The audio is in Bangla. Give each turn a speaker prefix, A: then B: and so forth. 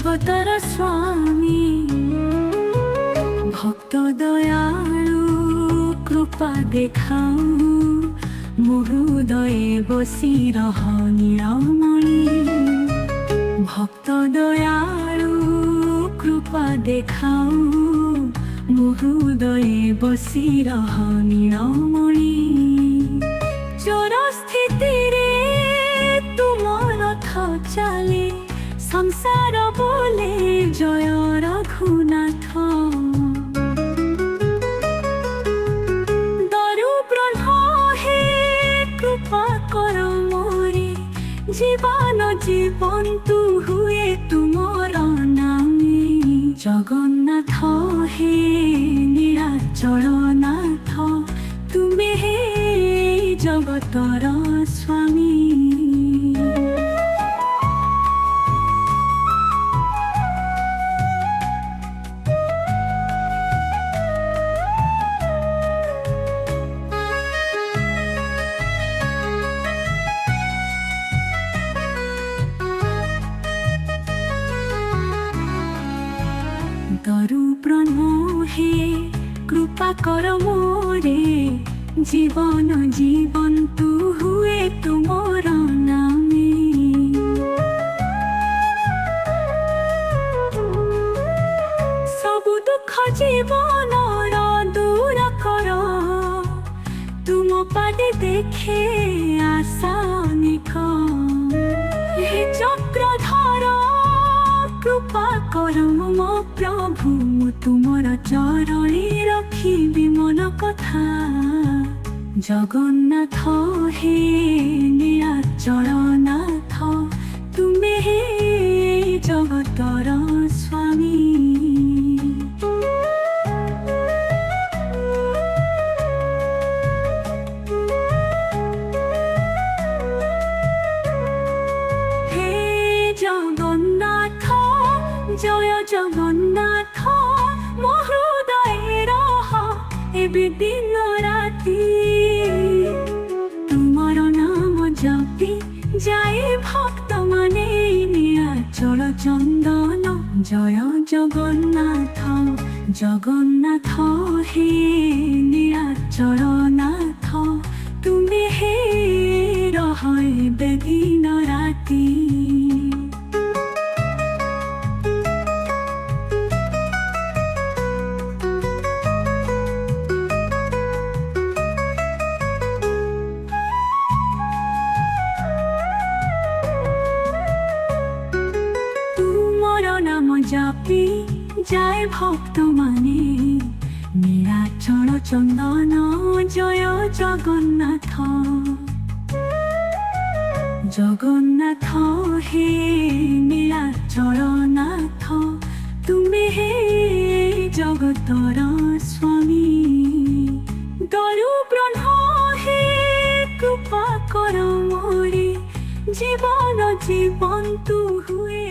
A: জগতর স্বামী ভক্ত দয়ালু কৃপা দেখাও মোৰ হৃদয়ে বসি রহ নীলমণি ভক্ত দয়ালু কৃপা দেখাও মোৰ হৃদয়ে বসি রহ নীলমণি চোর স্থিতিরে তুমৰ রথ চালে সংসার বলে জয় রঘুনাথ দরু ব্রহ্ম হে কৃপা কর মোরে জীবন জীবন্তু হুয়ে তুমর নামে জগন্নাথ হে নীলাচল নাথ তুমি হে জগতর স্বামী দরু ব্রহ্ম হে কৃপা কর মোরে জীবন জীবন্তু হুয়ে তুমর নামে সবু দুঃখ জীবনর দূর কর তুম পাদে দেখে আশা নিখ হে চক্রধর কৃপা কর মো প্রভু তুমর চরণে রখিবি মন কথা জগন্নাথ হে নীলাচল নাথ তুমি হে জগতর স্বামী হে জগন্নাথ জয় জগন্নাথ মো হৃদয়ে রহ এবে দিন রাতি তুমর নাম জপি যায় ভক্ত মানে নীলাচল চন্দন জয় জগন্নাথ জগন্নাথ হে নীলাচল নাথ তুমি হে রহ এবে দিন রাতি নাম জপি যায় ভক্ত মানে নীলাচল চন্দন জয় জগন্নাথ জগন্নাথ হে নীলাচল নাথ তুমি হে জগতর স্বামী দরু ব্রহ্ম হে কৃপা কর মোরে জীবন জীবন্তু হুয়ে